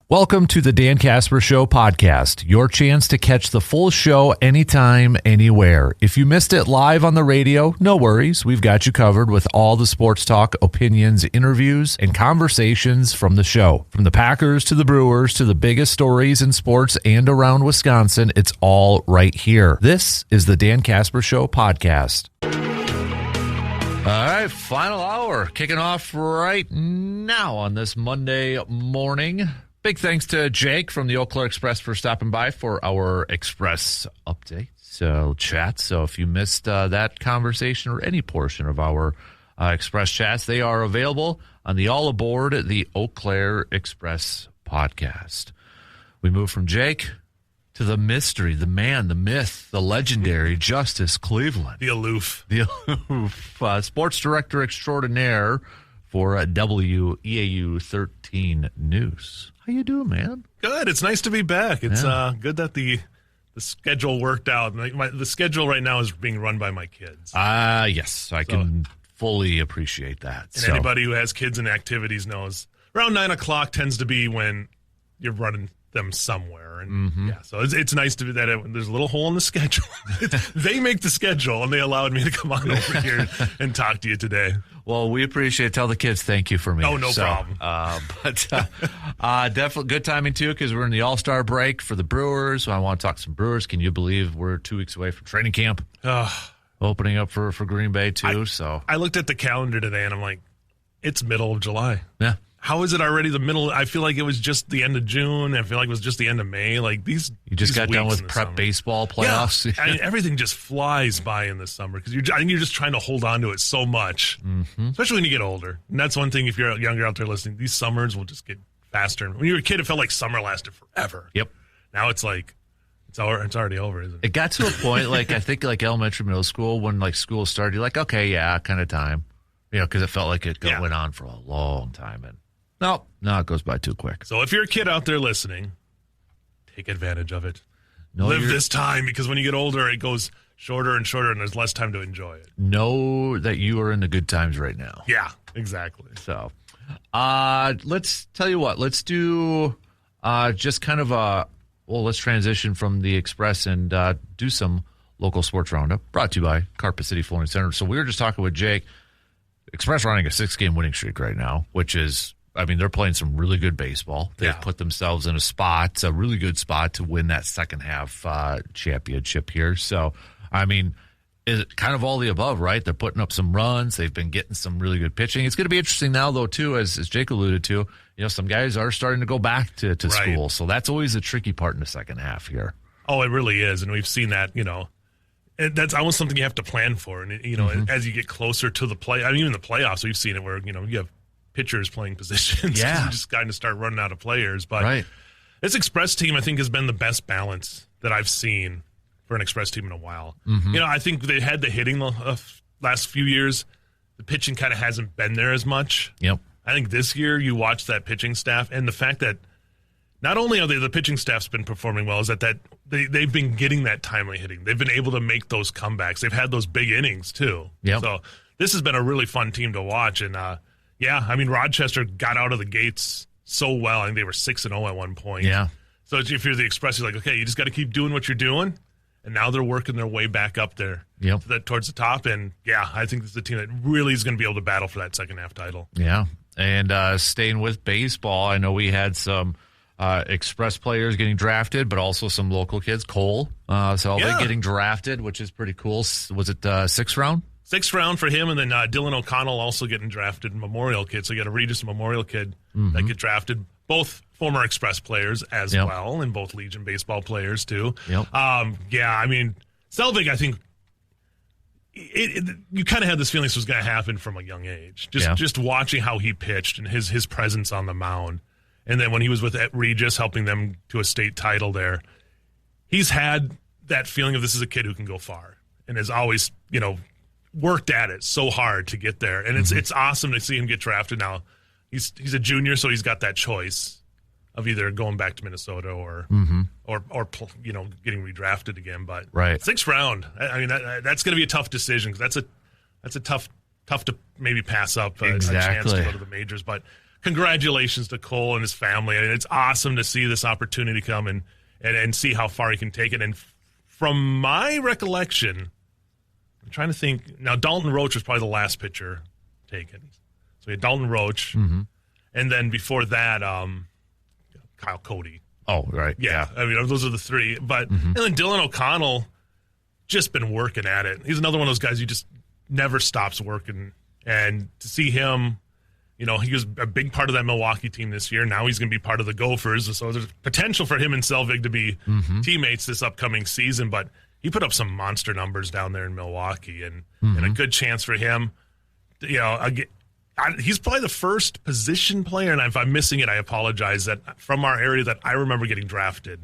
Welcome to the Dan Casper Show podcast, your chance to catch the full show anytime, anywhere. If you missed it live on the radio, no worries. We've got you covered with all the sports talk, opinions, interviews, and conversations from the show. From the Packers to the Brewers to the biggest stories in sports and around Wisconsin, it's all right here. This is the Dan Casper Show podcast. All right, final hour kicking off right now on this Monday morning. Big thanks to Jake from the Eau Claire Express for stopping by for our Express update chat. So if you missed that conversation or any portion of our Express chats, they are available on the All Aboard the Eau Claire Express podcast. We move from Jake to the mystery, the man, the myth, the legendary Justus Cleveland. The aloof. Sports director extraordinaire for WEAU 13 News. How you doing, man? Good. It's nice to be back. It's good that the schedule worked out. The schedule right now is being run by my kids. Yes. I can fully appreciate that. And anybody who has kids and activities knows around 9 o'clock tends to be when you're running them somewhere. And so it's nice to be that there's a little hole in the schedule. They make the schedule, and they allowed me to come on over here and talk to you today. Well, we appreciate it. Tell the kids thank you for me. Oh, no problem. But definitely good timing, too, because we're in the All-Star break for the Brewers. So I want to talk some Brewers. Can you believe we're 2 weeks away from training camp? Opening up for Green Bay, too. I looked at the calendar today, and I'm like, it's middle of July. Yeah. How is it already the middle? I feel like it was just the end of June. I feel like it was just the end of May. Like you just got done with prep baseball playoffs. Yeah. I mean, everything just flies by in the summer because I think you're just trying to hold on to it so much, especially when you get older. And that's one thing. If you're younger out there listening, these summers will just get faster. When you were a kid, it felt like summer lasted forever. Yep. Now it's like it's already over, isn't it? It got to a point I think elementary, middle school when school started. You're like, okay, yeah, kind of time, because it felt like it went on for a long time and. No, it goes by too quick. So if you're a kid out there listening, take advantage of it. Live this time, because when you get older, it goes shorter and shorter, and there's less time to enjoy it. Know that you are in the good times right now. Yeah, exactly. So let's tell you what. Let's do just kind of let's transition from the Express and do some local sports roundup, brought to you by Carpet City Flooring Center. So we were just talking with Jake. Express running a 6-game winning streak right now, which is, they're playing some really good baseball. They've put themselves in a really good spot to win that second half championship here. So, is it kind of all the above, right? They're putting up some runs. They've been getting some really good pitching. It's going to be interesting now, though, too, as Jake alluded to. Some guys are starting to go back to school. So that's always the tricky part in the second half here. Oh, it really is. And we've seen that, that's almost something you have to plan for. And, as you get closer to the even the playoffs, we've seen it where, you have pitchers playing positions. Yeah. You just kind of start running out of players. But this Express team, I think, has been the best balance that I've seen for an Express team in a while. I think they had the hitting the last few years. The pitching kind of hasn't been there as much. Yep. I think this year you watch that pitching staff, and the fact that not only are the pitching staff's been performing well, is that they've been getting that timely hitting. They've been able to make those comebacks. They've had those big innings, too. Yep. So this has been a really fun team to watch, and Rochester got out of the gates so well. I think they were 6-0 at one point. Yeah. So if you're the Express, you're like, okay, you just got to keep doing what you're doing. And now they're working their way back up there towards the top. And, I think this is a team that really is going to be able to battle for that second half title. Yeah. And staying with baseball, I know we had some Express players getting drafted, but also some local kids. Cole, they're getting drafted, which is pretty cool. Was it 6th round? 6th round for him, and then Dylan O'Connell also getting drafted, Memorial kid. So you got a Regis Memorial kid that get drafted. Both former Express players as well, and both Legion baseball players too. Yep. Selvig, I think you kind of had this feeling this was going to happen from a young age. Just watching how he pitched and his presence on the mound, and then when he was with Regis helping them to a state title there, he's had that feeling of this is a kid who can go far and has always worked at it so hard to get there, and it's awesome to see him get drafted now. He's a junior, so he's got that choice of either going back to Minnesota or getting redrafted again. But 6th round, that's going to be a tough decision because that's a tough to maybe pass up a chance to go to the majors. But congratulations to Cole and his family. And it's awesome to see this opportunity come and see how far he can take it. And from my recollection, I'm trying to think. Now, Dalton Roach was probably the last pitcher taken. So we had Dalton Roach. Mm-hmm. And then before that, Kyle Cody. Oh, right. Yeah. I mean, those are the three. But and then Dylan O'Connell just been working at it. He's another one of those guys who just never stops working. And to see him, he was a big part of that Milwaukee team this year. Now he's going to be part of the Gophers. So there's potential for him and Selvig to be teammates this upcoming season. But he put up some monster numbers down there in Milwaukee, and a good chance for him. He's probably the first position player, and if I'm missing it, I apologize, that from our area that I remember getting drafted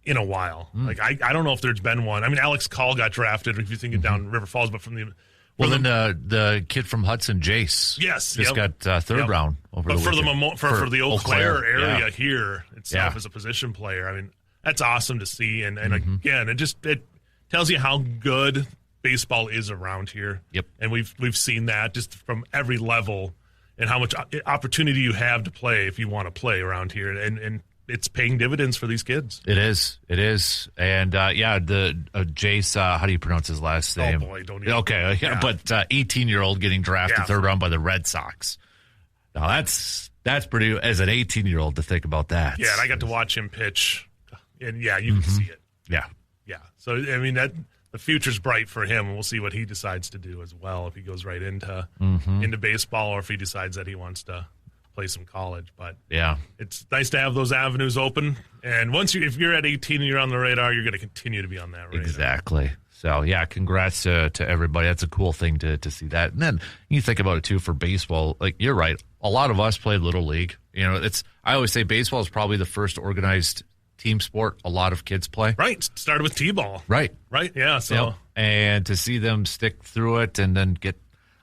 in a while. Like, I don't know if there's been one. I mean, Alex Call got drafted, if you think it down River Falls, but from the... Well, then the kid from Hudson, Jace, just got third round over the weekend. For the Eau Claire area here itself as a position player. I mean, that's awesome to see, and again, it tells you how good baseball is around here. Yep. And we've seen that just from every level, and how much opportunity you have to play if you want to play around here, and it's paying dividends for these kids. It is. And the Jace, how do you pronounce his last name? Oh boy, don't even. Okay, but 18-year-old getting drafted third round by the Red Sox. Now that's pretty, as an 18-year-old, to think about that. Yeah, and I got to watch him pitch, and you can see it. Yeah. So I mean, that the future's bright for him, and we'll see what he decides to do as well, if he goes right into baseball, or if he decides that he wants to play some college. But it's nice to have those avenues open, and if you're at 18 and you're on the radar, you're going to continue to be on that radar. Exactly. So congrats to everybody. That's a cool thing to see that. And then you think about it too, for baseball, like, you're right, a lot of us played Little League. I always say baseball is probably the first organized team sport a lot of kids play. Right. Started with T-ball. Right. Yeah. So and to see them stick through it and then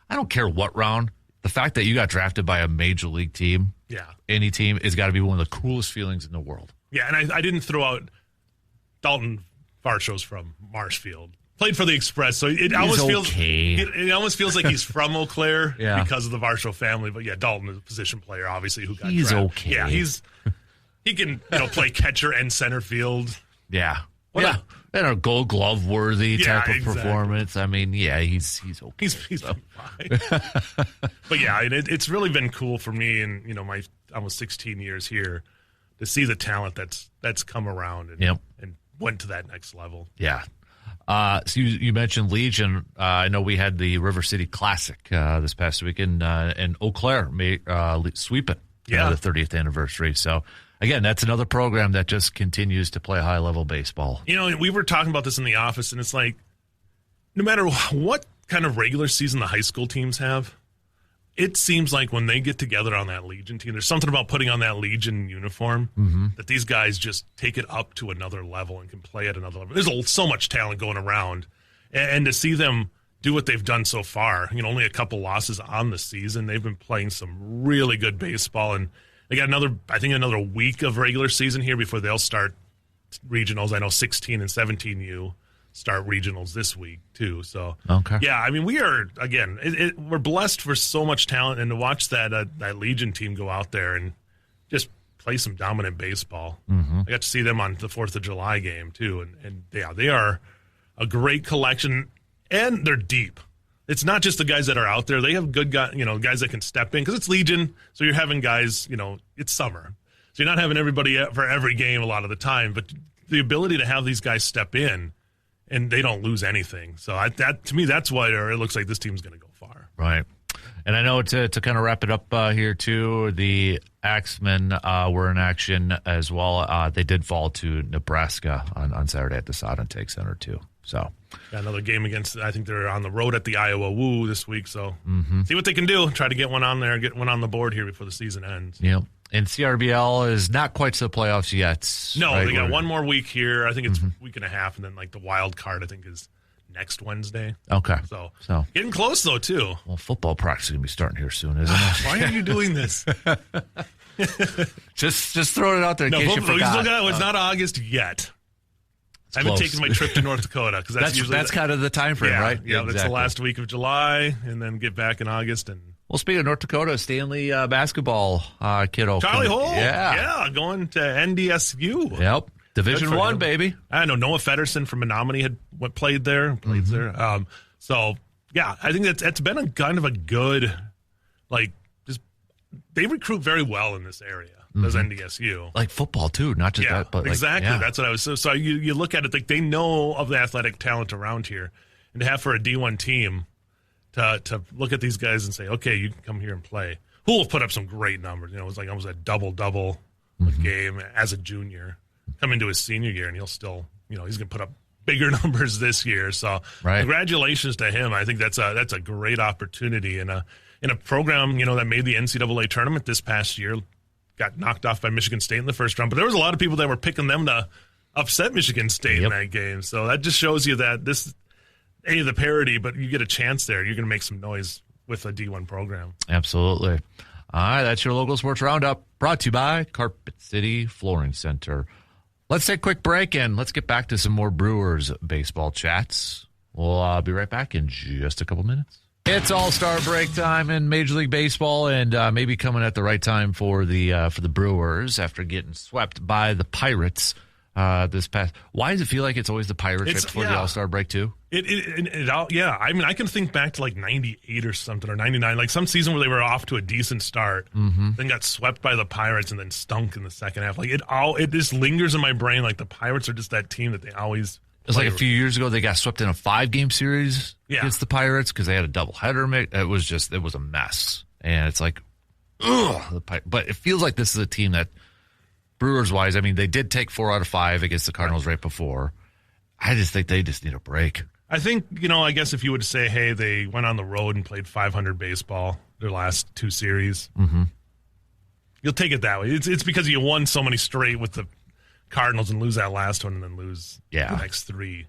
I don't care what round, the fact that you got drafted by a major league team, any team, has got to be one of the coolest feelings in the world. Yeah, and I didn't throw out Dalton Varsho's from Marshfield. Played for the Express, so it almost feels like he's from Eau Claire because of the Varsho family. But Dalton is a position player, obviously, who got drafted. He's okay. Yeah, he can play catcher and center field. Yeah. And a Gold Glove worthy type of performance. I mean, he's okay. He's fine. But it's really been cool for me in my almost 16 years here to see the talent that's come around and went to that next level. Yeah. So you mentioned Legion. I know we had the River City Classic this past weekend, and Eau Claire sweep it. The 30th anniversary. So again, that's another program that just continues to play high-level baseball. We were talking about this in the office, and it's like, no matter what kind of regular season the high school teams have, it seems like when they get together on that Legion team, there's something about putting on that Legion uniform that these guys just take it up to another level and can play at another level. There's so much talent going around, and to see them do what they've done so far, only a couple losses on the season. They've been playing some really good baseball, and they got another week of regular season here before they'll start regionals. I know 16 and 17U start regionals this week too. So we are, again, we're blessed for so much talent, and to watch that Legion team go out there and just play some dominant baseball. I got to see them on the 4th of July game too, and they are a great collection. And they're deep. It's not just the guys that are out there. They have good guys, guys that can step in, because it's Legion. So you're having guys, it's summer. So you're not having everybody for every game a lot of the time. But the ability to have these guys step in, and they don't lose anything. So to me, that's why it looks like this team's going to go far. Right. And I know to kind of wrap it up here too, the Axemen were in action as well. They did fall to Nebraska on Saturday at the Sod and Take Center too. So another game against, I think they're on the road at the Iowa WEAU this week. So see what they can do. Try to get one on there, get one on the board here before the season ends. Yep. And CRBL is not quite to the playoffs yet. No, right? They got one more week here. I think it's a week and a half, and then the wild card, I think, is next Wednesday. Okay. So getting close though too. Well, football practice is gonna be starting here soon, isn't it? Why are you doing this? just throwing it out there in case you forgot. It's not August yet. I haven't taken my trip to North Dakota, because that's kind of the time frame, right? Yeah, exactly. That's the last week of July, and then get back in August. And Well, speaking of North Dakota, Stanley basketball kiddo. Charlie Hole. Yeah, going to NDSU. Yep. Division I, baby. I know Noah Feddersen from Menominee had played there. So, yeah, I think that's been a kind of a good, they recruit very well in this area. Does NDSU. Like football, too, not just that. But exactly. That's what I was. So you look at it, like they know of the athletic talent around here. And to have for a D1 team to look at these guys and say, okay, you can come here and play. Who will put up some great numbers. It was like almost a double game as a junior. Come into his senior year, and he'll still, he's going to put up bigger numbers this year. So congratulations to him. I think that's a great opportunity in a program, that made the NCAA tournament this past year. Got knocked off by Michigan State in the first round, but there was a lot of people that were picking them to upset Michigan State in that game. So that just shows you that this, the parity, but you get a chance there. You're going to make some noise with a D1 program. Absolutely. All right, that's your local sports roundup, brought to you by Carpet City Flooring Center. Let's take a quick break and let's get back to some more Brewers baseball chats. We'll be right back in just a couple minutes. It's All-Star break time in Major League Baseball, and maybe coming at the right time for the Brewers after getting swept by the Pirates this past. Why does it feel like it's always the Pirates right before the All-Star break too? I mean, I can think back to like 98 or something, or 99, like some season where they were off to a decent start, then got swept by the Pirates and then stunk in the second half. Like it just lingers in my brain. Like the Pirates are just that team that they always. It was like a few years ago they got swept in a 5-game series against the Pirates because they had a doubleheader. It was a mess, and it's like, ugh. But it feels like this is a team that, Brewers-wise, I mean, they did take 4 out of 5 against the Cardinals right before. I just think they just need a break. I think, I guess if you would say, hey, they went on the road and played 500 baseball their last 2 series, you'll take it that way. It's because you won so many straight with the Cardinals and lose that last one and then lose the next 3.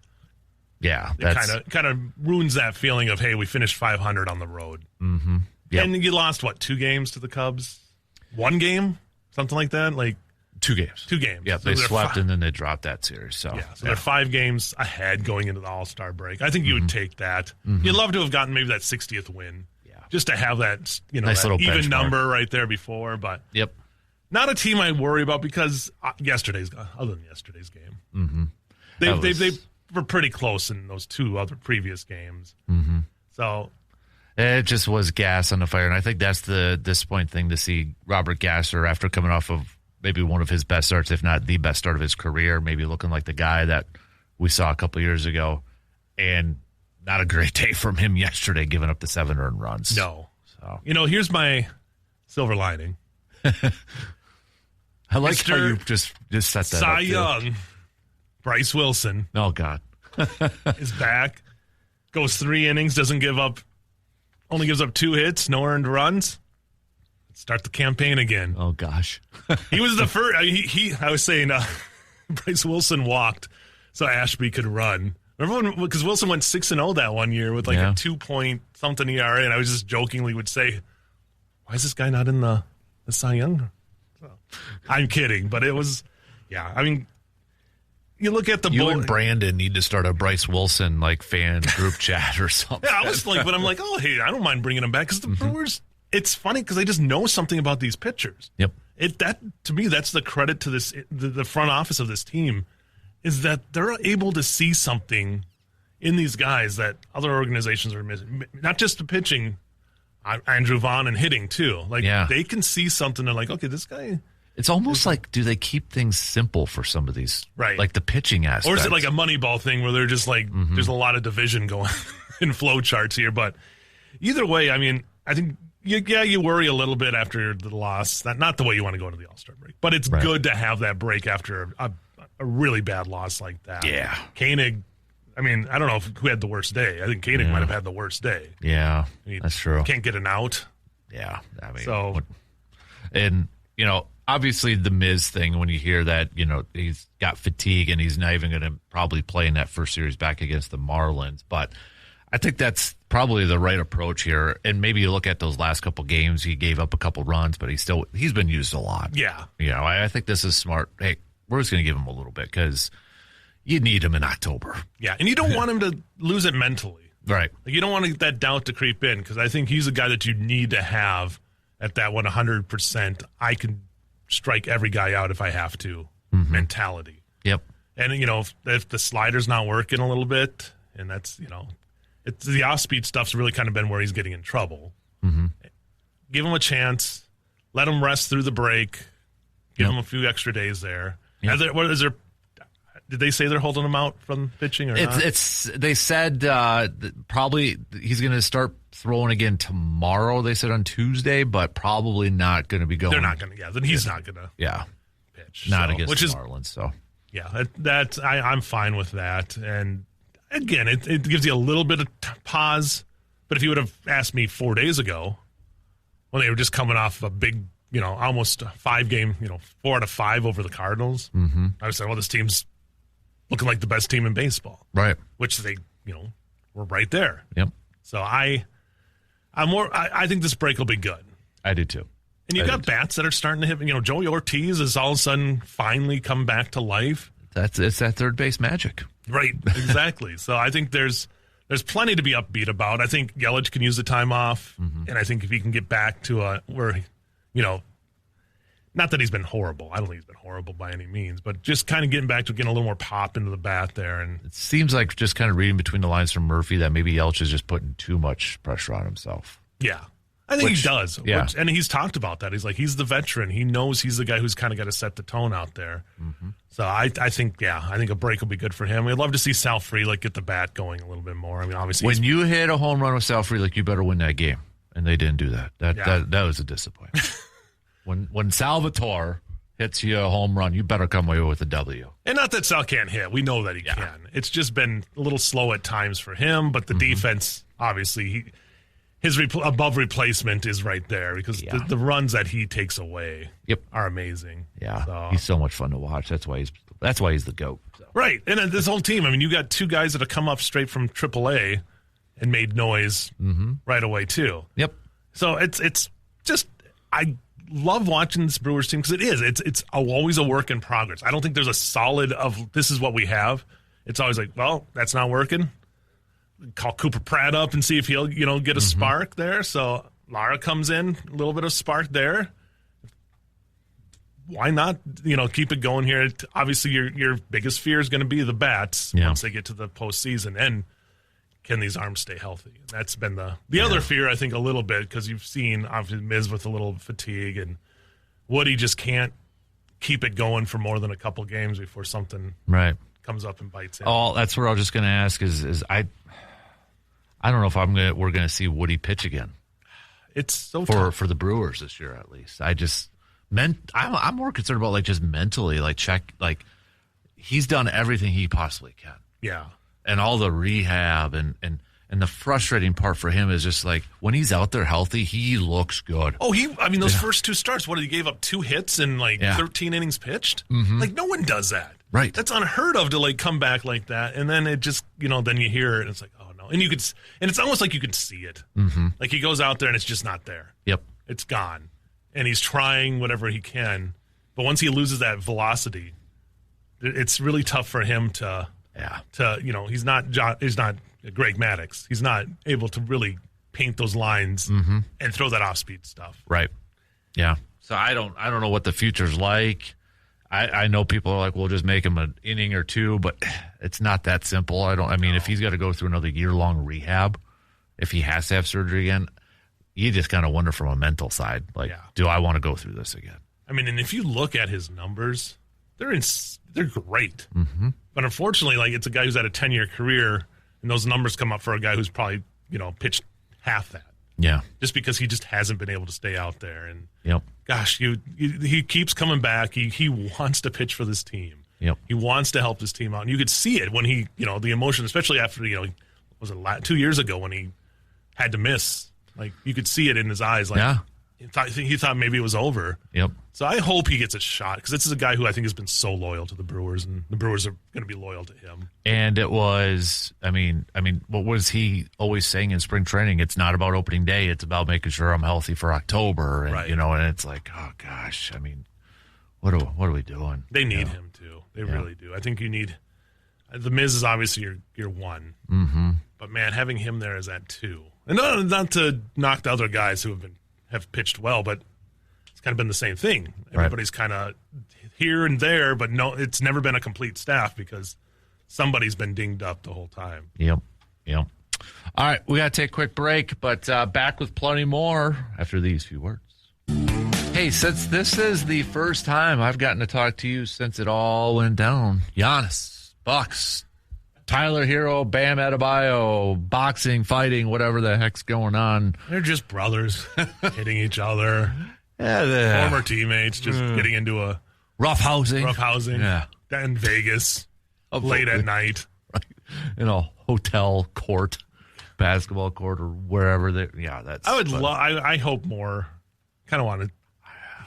Yeah. It kind of ruins that feeling of, hey, we finished 500 on the road. Yep. And you lost, 2 games to the Cubs? 1 game? Something like that? Like 2 games. 2 games. Yeah, so they swept and then they dropped that series. So they're 5 games ahead going into the All-Star break. I think you would take that. You'd love to have gotten maybe that 60th win. Yeah. Just to have that, nice that little even benchmark number right there before. But not a team I worry about because other than yesterday's game, they were pretty close in those 2 other previous games. So it just was gas on the fire, and I think that's the disappointing thing to see Robert Gasser after coming off of maybe one of his best starts, if not the best start of his career, maybe looking like the guy that we saw a couple years ago, and not a great day from him yesterday, giving up the 7 earned runs. No. So here's my silver lining. I like how you just set that Cy up. Young, Bryce Wilson. Oh, God. is back. Goes 3 innings, only gives up 2 hits, no earned runs. Start the campaign again. Oh, gosh. He was the first. I was saying Bryce Wilson walked so Ashby could run. Remember because Wilson went 6-0 that one year with a 2-point-something ERA, and I was just jokingly would say, why is this guy not in the Cy Young? So, I'm kidding, but it was, I mean, you look at the You and Brandon need to start a Bryce Wilson fan group chat or something. I was but I'm like, oh, hey, I don't mind bringing him back because the Brewers. It's funny because they just know something about these pitchers. Yep. To me, that's the credit to the front office of this team, is that they're able to see something in these guys that other organizations are missing. Not just the pitching, Andrew Vaughn, and hitting too. They can see something. They're like, okay, this guy. It's almost like, do they keep things simple for some of these, like the pitching aspect? Or is it like a Moneyball thing where they're just like, there's a lot of division going in flow charts here? But either way, I mean, I think. You worry a little bit after the loss. Not the way you want to go into the All-Star break. But it's good to have that break after a really bad loss like that. Yeah. Koenig, I mean, I don't know who had the worst day. I think Koenig might have had the worst day. Yeah, that's true. Can't get an out. Yeah. I mean, obviously the Miz thing, when you hear that, he's got fatigue and he's not even going to probably play in that first series back against the Marlins. But I think that's probably the right approach here. And maybe you look at those last couple games, he gave up a couple runs, but he's been used a lot. Yeah. I think this is smart. Hey, we're just going to give him a little bit because you need him in October. Yeah, and you don't want him to lose it mentally. Right. Like, you don't want to get that doubt to creep in, because I think he's a guy that you need to have at that 100%. I can strike every guy out if I have to mentality. Yep. And, if the slider's not working a little bit, and that's, it's the off-speed stuff's really kind of been where he's getting in trouble. Mm-hmm. Give him a chance. Let him rest through the break. Give him a few extra days there. Yep. Did they say they're holding him out from pitching or not? They said probably he's going to start throwing again tomorrow. They said on Tuesday, but probably not going to be going. They're not going to. Yeah, then he's not going to. Yeah, pitch. Not against the Marlins. So yeah, I'm fine with that. And again, it gives you a little bit of pause. But if you would have asked me 4 days ago, when they were just coming off a big, almost 5-game, 4 out of 5 over the Cardinals, I would have said, well, this team's looking like the best team in baseball. Right. Which they, were right there. Yep. So I think this break will be good. I do too. And you've got bats that are starting to hit. Joey Ortiz has all of a sudden finally come back to life. It's that third base magic. Right, exactly. So I think there's plenty to be upbeat about. I think Yelich can use the time off, and I think if he can get back to where, not that he's been horrible. I don't think he's been horrible by any means, but just kind of getting back to getting a little more pop into the bat there. And it seems like, just kind of reading between the lines from Murphy, that maybe Yelich is just putting too much pressure on himself. Yeah. I think he does. Yeah. And he's talked about that. He's like, he's the veteran. He knows he's the guy who's kind of got to set the tone out there. Mm-hmm. So I think a break will be good for him. We'd love to see Sal Frelick get the bat going a little bit more. I mean, obviously, when you hit a home run with Sal Frelick, you better win that game, and they didn't do that. That was a disappointment. when Salvatore hits you a home run, you better come away with a W. And not that Sal can't hit. We know that he can. It's just been a little slow at times for him, but the defense, obviously, his above replacement is right there, because the runs that he takes away are amazing. Yeah, so he's so much fun to watch. That's why he's the GOAT. So. Right, and this whole team. I mean, you got two guys that have come up straight from AAA and made noise right away too. Yep. So it's just, I love watching this Brewers team, because it's always a work in progress. I don't think there's a solid of this is what we have. It's always like, well, that's not working. Call Cooper Pratt up and see if he'll, get a spark there. So Lara comes in, a little bit of spark there. Why not, keep it going here? Obviously, your biggest fear is going to be the bats once they get to the postseason. And can these arms stay healthy? And that's been the other fear, I think, a little bit, because you've seen, obviously, Miz with a little fatigue, and Woody just can't keep it going for more than a couple games before something comes up and bites him. Oh, that's where I was just going to ask is I don't know if we're going to see Woody pitch again. It's so tough for the Brewers this year, at least. I'm more concerned about just mentally, he's done everything he possibly can. Yeah. And all the rehab and the frustrating part for him is just when he's out there healthy, he looks good. Oh, those first two starts, he gave up 2 hits and 13 innings pitched? Mm-hmm. No one does that. Right. That's unheard of to come back like that. And then it just, then you hear it and it's like, oh no. And it's almost like you can see it. Mm-hmm. He goes out there and it's just not there. Yep. It's gone. And he's trying whatever he can. But once he loses that velocity, it's really tough for him to he's not Greg Maddux. He's not able to really paint those lines and throw that off-speed stuff. Right. Yeah. So I don't know what the future's like. I know people are like, we'll just make him an inning or two, but it's not that simple. If he's got to go through another year-long rehab, if he has to have surgery again, you just kind of wonder from a mental side, do I want to go through this again? And if you look at his numbers, they're great. Mm-hmm. But unfortunately, it's a guy who's had a 10-year career, and those numbers come up for a guy who's probably, pitched half that. Yeah. Just because he just hasn't been able to stay out there. And gosh, he keeps coming back. He wants to pitch for this team. Yep. He wants to help this team out. And you could see it when he, the emotion, especially after, was it 2 years ago when he had to miss? You could see it in his eyes. He thought maybe it was over. Yep. So I hope he gets a shot, because this is a guy who I think has been so loyal to the Brewers, and the Brewers are going to be loyal to him. And it was, what was he always saying in spring training? It's not about opening day. It's about making sure I'm healthy for October. And, and it's oh gosh, what are we doing? They need him too. They really do. I think you need The Miz is obviously your one. Mm-hmm. But, man, having him there is at 2. And not to knock the other guys who have pitched well, but it's kind of been the same thing. Everybody's kind of here and there, but no, it's never been a complete staff because somebody's been dinged up the whole time. Yep. All right, we got to take a quick break, but back with plenty more after these few words. Hey, since this is the first time I've gotten to talk to you since it all went down, Giannis, Bucks, Tyler Hero, Bam Adebayo, boxing, fighting, whatever the heck's going on. They're just brothers hitting each other. Yeah, former teammates just getting into a rough housing. Yeah. In Vegas, late at night. Right. In a hotel court, basketball court, or wherever. That's. I would love. I hope more. Kind of want to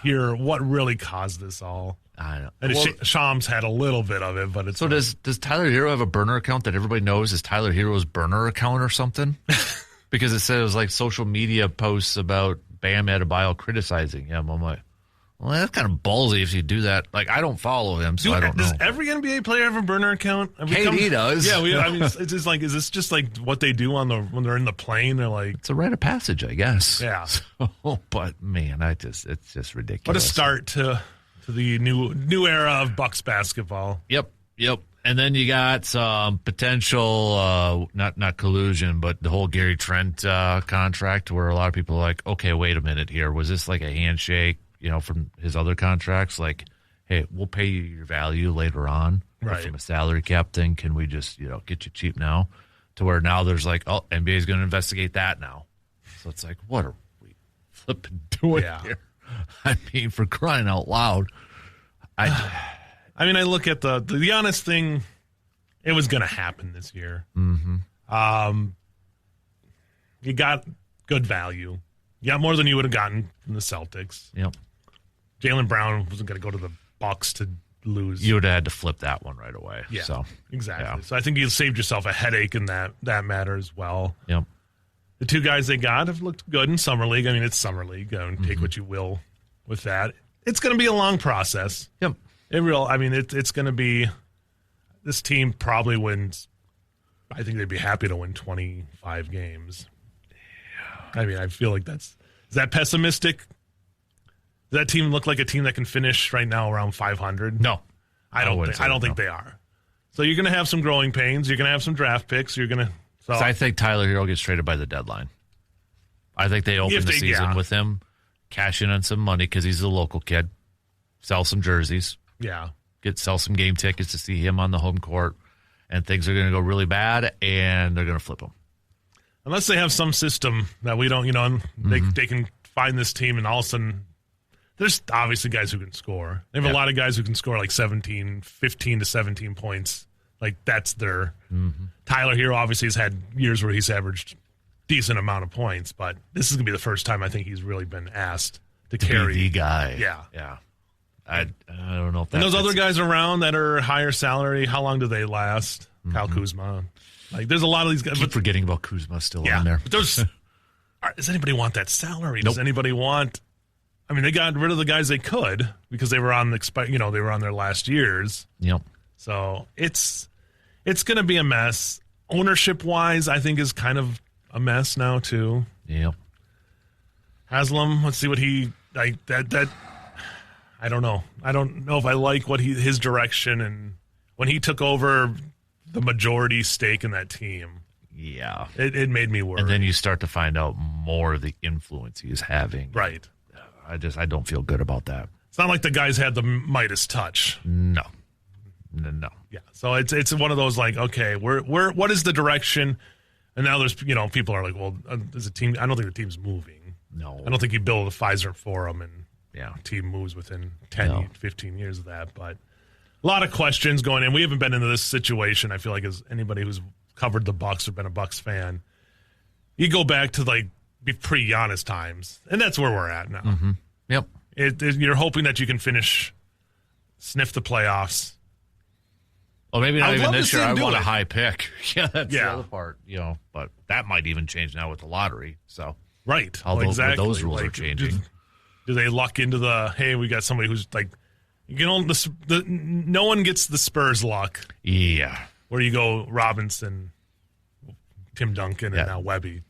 hear what really caused this all. I know. And Shams had a little bit of it, but it's so. Does Tyler Hero have a burner account that everybody knows is Tyler Hero's burner account or something? Because it says like social media posts about Bam Adebayo criticizing him. I'm like, well, that's kind of ballsy if you do that. Like, I don't follow him, so I don't know. Does every NBA player have a burner account? KD does. Yeah, I mean, it's just like, is this just like what they do when they're in the plane? They're like, it's a rite of passage, I guess. Yeah. So, but man, it's just ridiculous. What a start to the new era of Bucks basketball. Yep. And then you got some potential, not collusion, but the whole Gary Trent contract, where a lot of people are like, okay, wait a minute here, was this like a handshake? From his other contracts, like, hey, we'll pay you your value later on. Right. But from a salary cap thing, can we just, get you cheap now? To where now there's like, oh, NBA's going to investigate that now. So it's like, what are we flipping doing here? I mean, for crying out loud. I mean, I look at the Giannis thing, it was going to happen this year. Mm-hmm. You got good value. You got more than you would have gotten from the Celtics. Yep. Jaylen Brown wasn't going to go to the Bucks to lose. You would have had to flip that one right away. Yeah, so, exactly. Yeah. So I think you saved yourself a headache in that matter as well. Yep. The two guys they got have looked good in Summer League. I mean, it's Summer League. Take what you will with that. It's going to be a long process. Yep. It's going to be – this team probably wins – I think they'd be happy to win 25 games. I mean, I feel like is that pessimistic? Does that team look like a team that can finish right now around 500? No. I don't think they are. So you're going to have some growing pains. You're going to have some draft picks. You're going to – So I think Tyler Hero gets traded by the deadline. I think they open the season with him, cash in on some money because he's a local kid, sell some jerseys. Yeah. Sell some game tickets to see him on the home court, and things are going to go really bad, and they're going to flip him. Unless they have some system that we don't, they can find this team, and all of a sudden, there's obviously guys who can score. They have a lot of guys who can score like 15 to 17 points. Like, that's their Tyler Hero obviously has had years where he's averaged decent amount of points, but this is going to be the first time I think he's really been asked to carry. Be the guy. Yeah. I don't know if and those other guys around that are higher salary, how long do they last? Kyle Kuzma. Like, there's a lot of these guys. Keep forgetting about Kuzma still on there. But does anybody want that salary? Nope. Does anybody want? I mean, they got rid of the guys they could because they were on they were on their last years. Yep. So it's going to be a mess. Ownership wise, I think is kind of a mess now too. Yep. Haslam, let's see what he like. That I don't know. I don't know if I like what his direction, and when he took over the majority stake in that team. Yeah. It made me worry. And then you start to find out more of the influence he is having. Right. I don't feel good about that. It's not like the guys had the Midas touch. No. Yeah. So it's one of those like, okay, what is the direction? And now there's, people are like, well, there's a team. I don't think the team's moving. No. I don't think you build a Pfizer forum and the team moves within 10, 15 years of that. But a lot of questions going in. We haven't been into this situation, I feel like, as anybody who's covered the Bucks or been a Bucks fan. You go back to like pre-Giannis times, and that's where we're at now. Mm-hmm. Yep. You're hoping that you can sniff the playoffs. Well, maybe not even this year. I want a high pick. That's the other part, but that might even change now with the lottery. So right. Exactly. Those rules are changing. Do they luck into hey, we got somebody who's like, no one gets the Spurs luck. Yeah. where you go Robinson, Tim Duncan, and now Wemby.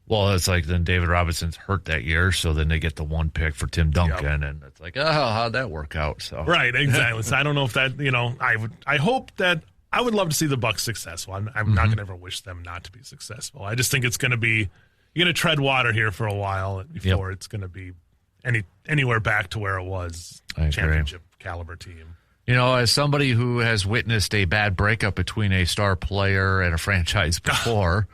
Well, it's like then David Robinson's hurt that year, so then they get the one pick for Tim Duncan, and it's like, oh, how'd that work out? So right, exactly. So I don't know if that, I hope that I would love to see the Bucks successful. I'm not going to ever wish them not to be successful. I just think it's going to be, you're going to tread water here for a while before it's going to be anywhere back to where it was, championship caliber team. As somebody who has witnessed a bad breakup between a star player and a franchise before,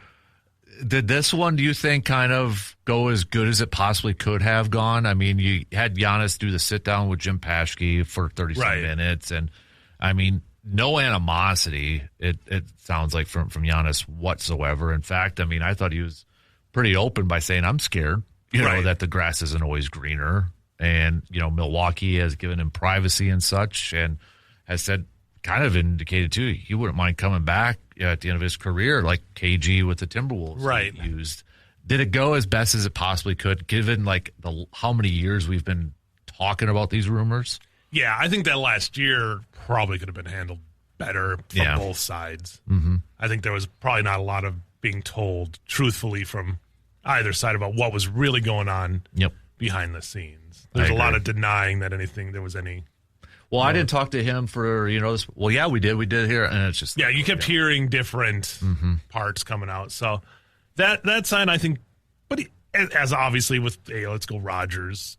did this one, do you think, kind of go as good as it possibly could have gone? I mean, you had Giannis do the sit-down with Jim Paschke for 37 minutes, and, I mean, no animosity, it sounds like, from Giannis whatsoever. In fact, I mean, I thought he was pretty open by saying, I'm scared, that the grass isn't always greener. And, Milwaukee has given him privacy and such, and has said, kind of indicated, too, he wouldn't mind coming back at the end of his career, like KG with the Timberwolves used. Did it go as best as it possibly could, given, like, how many years we've been talking about these rumors? Yeah, I think that last year probably could have been handled better from both sides. Mm-hmm. I think there was probably not a lot of being told truthfully from either side about what was really going on behind the scenes. There's a lot of denying that there was any. Well, I didn't talk to him for, this. Well, yeah, we did here. And it's just. Yeah, you kept hearing different parts coming out. So that side, I think, but as obviously with, let's go Rodgers,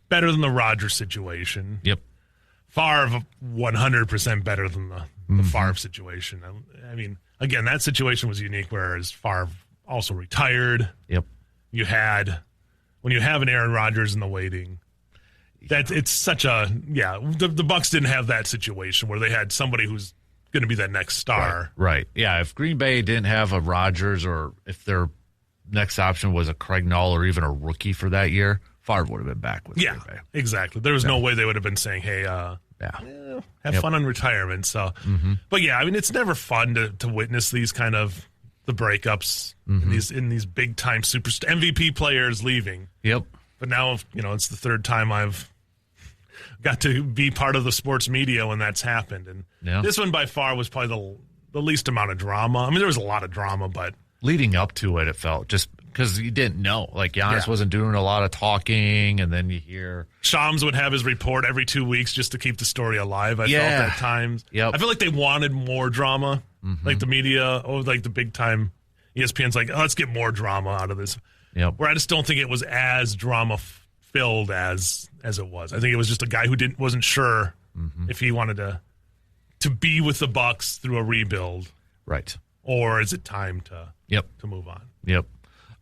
better than the Rodgers situation. Yep. Favre 100% better than the Favre situation. I mean, again, that situation was unique, whereas Favre also retired. Yep. When you have an Aaron Rodgers in the waiting, it's such a the Bucks didn't have that situation where they had somebody who's going to be that next star. Right. Yeah. If Green Bay didn't have a Rodgers, or if their next option was a Craig Null or even a rookie for that year, Favre would have been back with Green Bay. Exactly. There was no way they would have been saying, hey, have fun in retirement. So, but yeah, I mean, it's never fun to witness these kind of the breakups in these big time super MVP players leaving. Yep. But now, it's the third time I've got to be part of the sports media when that's happened. And this one by far was probably the least amount of drama. I mean, there was a lot of drama, but leading up to it felt just because you didn't know. Like, Giannis wasn't doing a lot of talking, and then you hear Shams would have his report every 2 weeks just to keep the story alive. I felt at times. Yep. I feel like they wanted more drama, like the media or like the big time ESPN's like, let's get more drama out of this. Yep. Where I just don't think it was as drama filled as it was. I think it was just a guy who wasn't sure if he wanted to be with the Bucks through a rebuild, right? Or is it time to move on? Yep.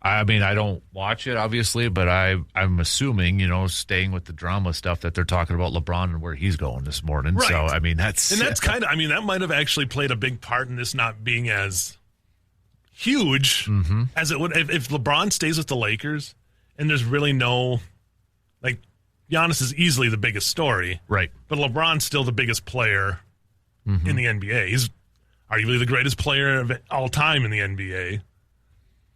I mean, I don't watch it, obviously, but I'm assuming, staying with the drama stuff, that they're talking about LeBron and where he's going this morning. Right. So, I mean, that's kind of, I mean, that might have actually played a big part in this not being as huge as it would. If LeBron stays with the Lakers and there's really no, like, Giannis is easily the biggest story. Right. But LeBron's still the biggest player in the NBA. He's arguably the greatest player of all time in the NBA.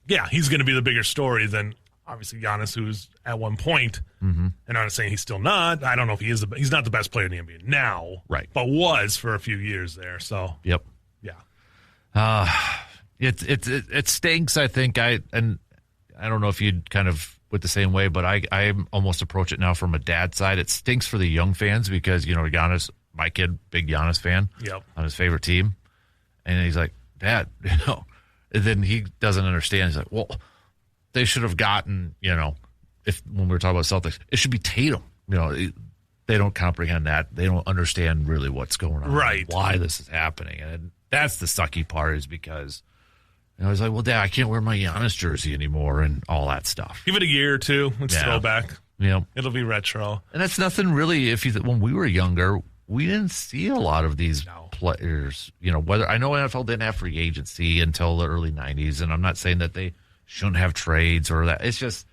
Yeah, he's going to be the bigger story than obviously Giannis, who's at one point, and I'm not saying he's still not. I don't know if he is. He's not the best player in the NBA now, right? But was for a few years there. So yep, it stinks. I think I don't know if you'd kind of went the same way, but I almost approach it now from a dad side. It stinks for the young fans because Giannis, my kid, big Giannis fan, on his favorite team, and he's like, Dad, And then he doesn't understand. He's like, well, they should have gotten, if when we were talking about Celtics, it should be Tatum. They don't comprehend that. They don't understand really what's going on, right? Why this is happening, and that's the sucky part is because I was like, well, Dad, I can't wear my Giannis jersey anymore and all that stuff. Give it a year or two. Let's throw back. It'll be retro, and that's nothing really. When we were younger, we didn't see a lot of these players, whether I know NFL didn't have free agency until the early 90s, and I'm not saying that they shouldn't have trades or that. It's just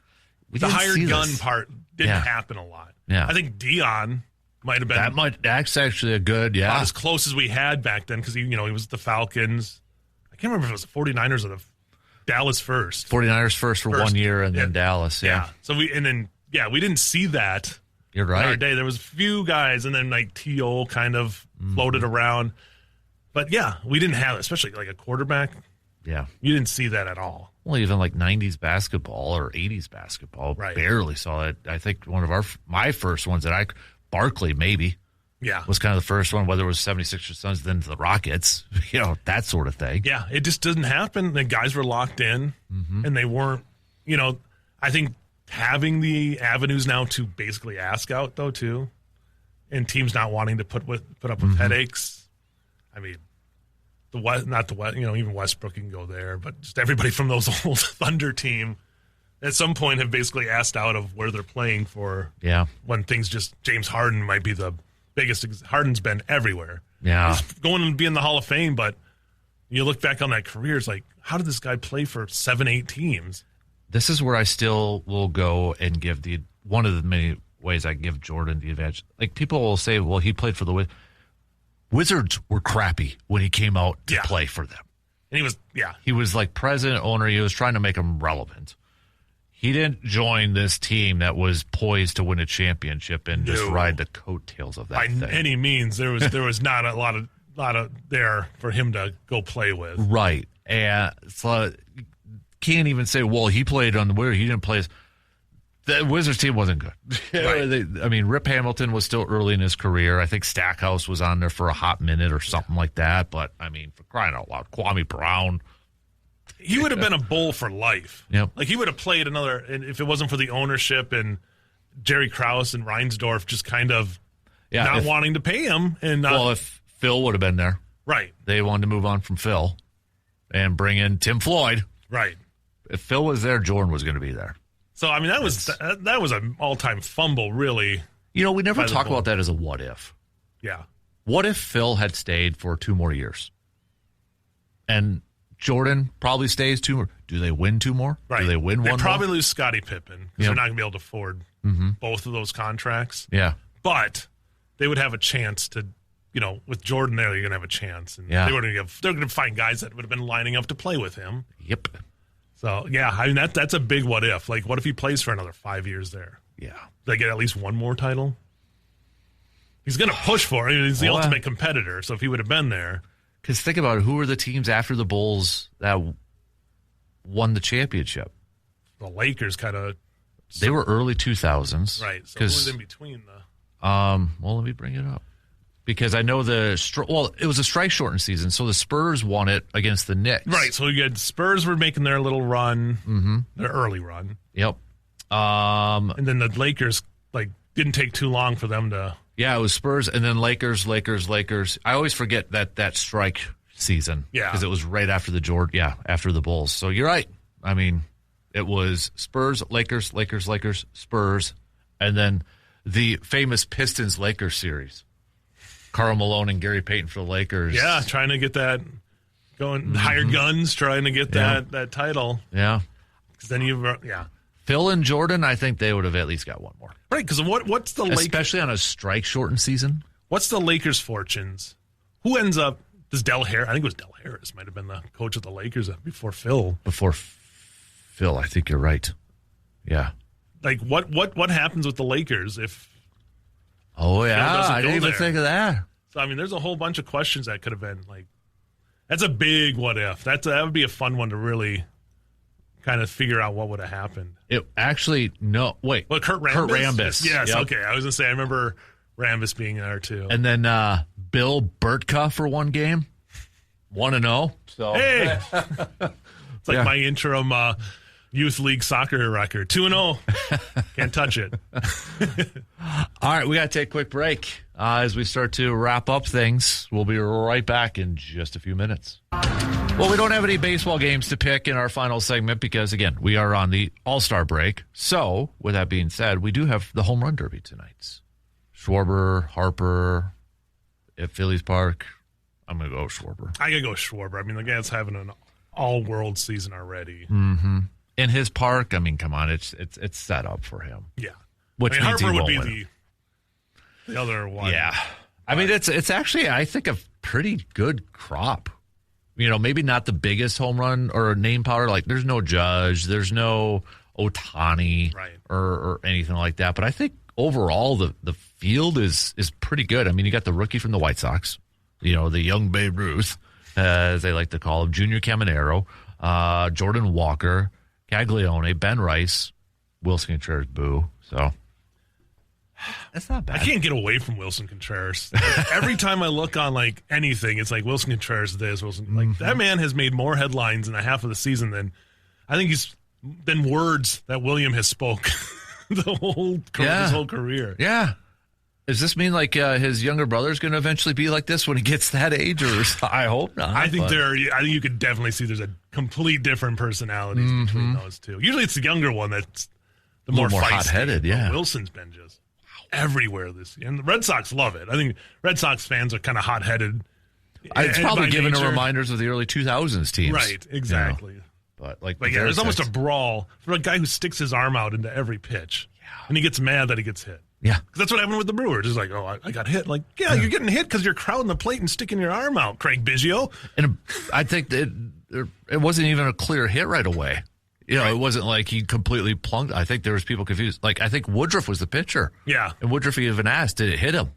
the hired gun part didn't happen a lot. Yeah. I think Dion might have been that's actually a good about as close as we had back then because he was the Falcons. I can't remember if it was the 49ers or the Dallas first. 49ers first for 1 year and then Dallas. So we didn't see that. You're right. In our day, there was a few guys, and then like T.O. kind of floated around. But, yeah, we didn't have, especially like a quarterback. Yeah. You didn't see that at all. Well, even like 90s basketball or 80s basketball, barely saw it. I think one of my first ones Barkley maybe, was kind of the first one, whether it was 76ers Suns, then the Rockets, that sort of thing. Yeah, it just doesn't happen. The guys were locked in, and they weren't, I think having the avenues now to basically ask out, though, too, and teams not wanting to put up with headaches. I mean, even Westbrook can go there, but just everybody from those old Thunder team at some point have basically asked out of where they're playing for. Yeah. When things James Harden might be the biggest. Harden's been everywhere. Yeah. He's going to be in the Hall of Fame, but you look back on that career, it's like, how did this guy play for 7-8 teams? This is where I still will go and give one of the many ways I give Jordan the advantage. Like, people will say, well, he played for the Wizards were crappy when he came out to play for them. And he was like president, owner. He was trying to make them relevant. He didn't join this team that was poised to win a championship and just ride the coattails of that thing. By any means, there was not a lot of there for him to go play with. Right. And so can't even say, well, he played on the Wizards. He didn't play. The Wizards team wasn't good. Right. Rip Hamilton was still early in his career. I think Stackhouse was on there for a hot minute or something like that. But, for crying out loud, Kwame Brown. He would have been a Bull for life. Yep. Like, he would have played another, and if it wasn't for the ownership and Jerry Krause and Reinsdorf just kind of not wanting to pay him. If Phil would have been there. Right. They wanted to move on from Phil and bring in Tim Floyd. Right. If Phil was there, Jordan was going to be there. So, that was an all-time fumble, really. We never talk about that as a what if. Yeah. What if Phil had stayed for 2 more years? And Jordan probably stays 2 more. Do they win 2 more? Right. Do they win 1 more? They probably lose Scottie Pippen because they're not going to be able to afford both of those contracts. Yeah. But they would have a chance to, with Jordan there, you're going to have a they're going to find guys that would have been lining up to play with him. Yep. So, that's a big what if. Like, what if he plays for another 5 years there? Yeah. Do they get at least 1 more title? He's going to push for it. He's the ultimate competitor, so if he would have been there. Because think about it. Who were the teams after the Bulls that won the championship? The Lakers kind of. They were early 2000s. Right. So who was in between the. Let me bring it up. Because I know it was a strike-shortened season, so the Spurs won it against the Knicks. Right, so you had Spurs were making their little run, their early run. Yep. And then the Lakers, didn't take too long for them to... Yeah, it was Spurs, and then Lakers. I always forget that strike season. Yeah. Because it was right after after the Bulls. So you're right. It was Spurs, Lakers, Spurs, and then the famous Pistons-Lakers series. Karl Malone and Gary Payton for the Lakers. Yeah, trying to get that going. Hired guns, trying to get that title. Yeah. Because then Phil and Jordan, I think they would have at least got 1 more. Right, because what's the Lakers... Especially on a strike-shortened season. What's the Lakers' fortunes? Who ends up... Does Del Harris... I think it was Del Harris might have been the coach of the Lakers before Phil. Before Phil, I think you're right. Yeah. Like, what happens with the Lakers if... Oh, yeah, I didn't even think of that. So, there's a whole bunch of questions that could have been, that's a big what if. That would be a fun one to really kind of figure out what would have happened. It actually, no, wait. Well, Kurt Rambis. Yes, yep. Okay. I was going to say, I remember Rambis being there, too. And then Bill Burtka for 1 game, 1-0. So. Hey! It's like my interim... Youth League soccer record, 2-0. Can't touch it. All right, we got to take a quick break as we start to wrap up things. We'll be right back in just a few minutes. Well, we don't have any baseball games to pick in our final segment because, again, we are on the All-Star break. So, with that being said, we do have the Home Run Derby tonight. Schwarber, Harper, at Phillies Park. I'm going to go Schwarber. I got to go Schwarber. The guy's having an all-world season already. Mm-hmm. In his park, come on, it's set up for him. Yeah, which means Harper he would won't be the other one. Yeah, it's actually I think a pretty good crop. Maybe not the biggest home run or name power. Like there's no Judge, there's no Ohtani, right, or anything like that. But I think overall the field is pretty good. You got the rookie from the White Sox, the young Babe Ruth, as they like to call him, Junior Caminero, Jordan Walker, Caglione, Ben Rice, Wilson Contreras, boo. So that's not bad. I can't get away from Wilson Contreras. Every time I look on like anything, it's like Wilson Contreras this, Wilson. Like that man has made more headlines in a half of the season than words that William has spoke his whole career. Yeah. Does this mean like his younger brother is going to eventually be like this when he gets that age? Or I hope not. I think you could definitely see there's a complete different personalities between those two. Usually it's the younger one that's the more hot-headed. Yeah, Wilson's been just everywhere this year, and the Red Sox love it. I think Red Sox fans are kind of hot-headed. It's probably given the reminders of the early 2000s teams, right? Exactly. But there's almost a brawl for a guy who sticks his arm out into every pitch, and he gets mad that he gets hit. Yeah. Because that's what happened with the Brewers. It's like, oh, I got hit. Like, yeah, you're getting hit because you're crowding the plate and sticking your arm out, Craig Biggio. And I think that it wasn't even a clear hit right away. It wasn't like he completely plunked. I think there was people confused. Like, I think Woodruff was the pitcher. Yeah. And Woodruff even asked, did it hit him?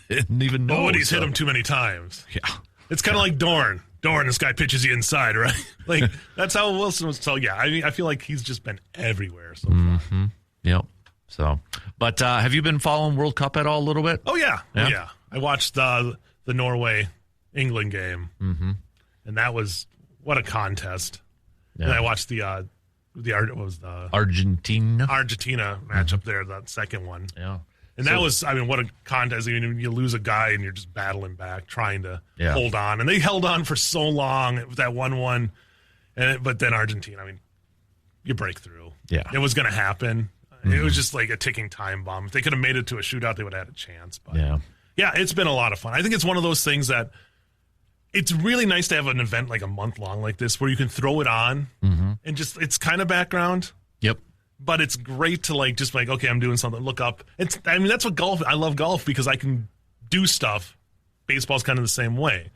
Didn't even know. Woody's hit him too many times. Yeah. It's kind of like Dorn. This guy pitches you inside, right? Like, that's how Wilson was. So, yeah, I mean, I feel like he's just been everywhere so far. Yep. So, but have you been following World Cup at all a little bit? Oh, yeah. I watched the Norway-England game, and that was, what a contest. Yeah. And I watched the Argentina match up there, that second one. Yeah. And that was, I mean, what a contest. I mean, you lose a guy and you're just battling back, trying to hold on. And they held on for so long with that 1-1. But then Argentina, I mean, you break through. Yeah. It was going to happen. It was just like a ticking time bomb. If they could have made it to a shootout, they would have had a chance. But yeah, it's been a lot of fun. I think it's one of those things that it's really nice to have an event like a month long like this where you can throw it on and just, it's kind of background. Yep. But it's great to like, just like, okay, I'm doing something, look up. That's what golf, I love golf because I can do stuff. Baseball's kind of the same way.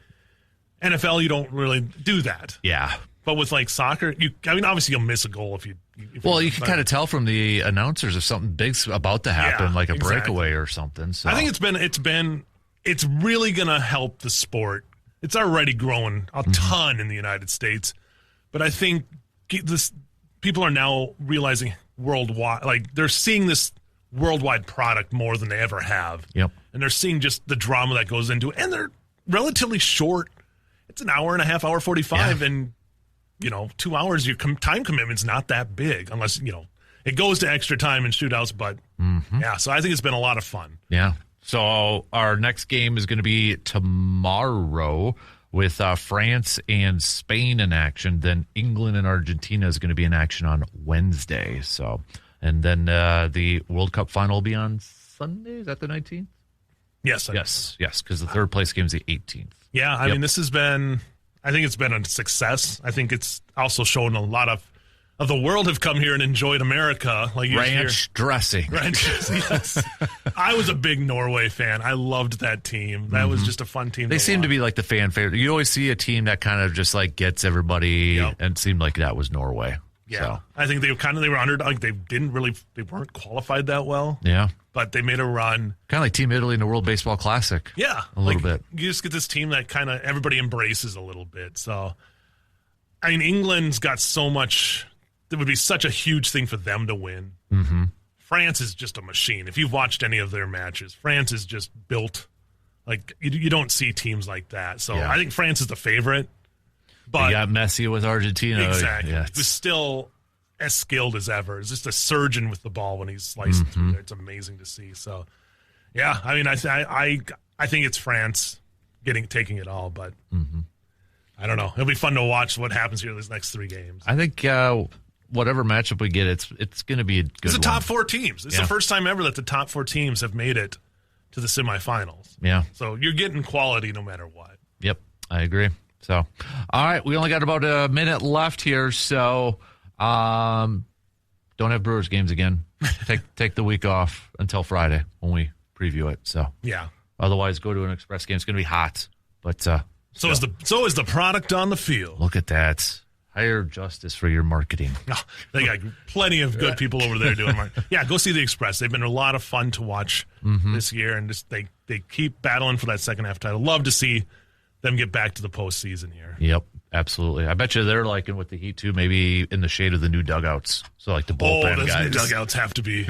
NFL, you don't really do that. Yeah. But with like soccer, obviously you'll miss a goal if you can kind of tell from the announcers if something big's about to happen, like a breakaway or something. So I think it's really going to help the sport. It's already growing a ton in the United States, but I think people are now realizing worldwide, like they're seeing this worldwide product more than they ever have. Yep. And they're seeing just the drama that goes into it, and they're relatively short. It's an hour and a half, hour 45, and 2 hours, your time commitment's not that big unless, it goes to extra time and shootouts. But, so I think it's been a lot of fun. Yeah. So our next game is going to be tomorrow with France and Spain in action. Then England and Argentina is going to be in action on Wednesday. So, and then the World Cup final will be on Sunday. Is that the 19th? Yes. Yes, because the third place game is the 18th. Yeah, I mean, this has been, I think it's been a success. I think it's also shown a lot of the world have come here and enjoyed America. Like ranch dressing. Yes. I was a big Norway fan. I loved that team. That was just a fun team. They seem to be like the fan favorite. You always see a team that kind of just like gets everybody, and it seemed like that was Norway. Yeah, so. I think they were under, like they weren't qualified that well. Yeah, but they made a run. Kind of like Team Italy in the World Baseball Classic. Yeah, a little bit. You just get this team that kind of everybody embraces a little bit. So, I mean, England's got so much. It would be such a huge thing for them to win. Mm-hmm. France is just a machine. If you've watched any of their matches, France is just built like you don't see teams like that. So I think France is the favorite. But you got Messi with Argentina. Exactly. Yeah, he's still as skilled as ever. He's just a surgeon with the ball when he's slicing through there. It's amazing to see. So, yeah, I mean, I think it's France taking it all, but I don't know. It'll be fun to watch what happens here in these next 3 games. I think whatever matchup we get, it's going to be a good one. It's the top 4 teams. It's the first time ever that the top 4 teams have made it to the semifinals. Yeah. So you're getting quality no matter what. Yep, I agree. So, all right, we only got about a minute left here, so don't have Brewers games again. Take the week off until Friday when we preview it. So yeah. Otherwise, go to an Express game. It's going to be hot, but so is the product on the field. Look at that. Hire Justus for your marketing. Oh, they got plenty of good people over there doing marketing. Yeah, go see the Express. They've been a lot of fun to watch this year, and just they keep battling for that second half title. Love to see them get back to the postseason here. Yep, absolutely. I bet you they're like with the Heat too, maybe in the shade of the new dugouts. So like the bullpen guys. New dugouts have to be.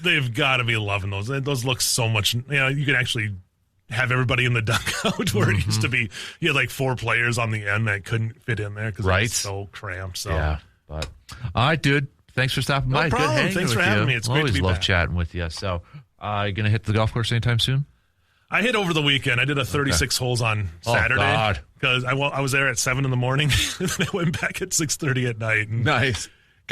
They've got to be loving those. Those look so much. You can actually have everybody in the dugout where it used to be. You had like 4 players on the end that couldn't fit in there because it was so cramped. So yeah, but all right, dude. Thanks for stopping by. No problem. Good hanging Thanks for with having you. me. It's great to be Always love back. chatting with you. So, you gonna hit the golf course anytime soon? I hit over the weekend. I did a 36 holes on Saturday because I was there at 7 in the morning, and then I went back at 6:30 at night. And Nice.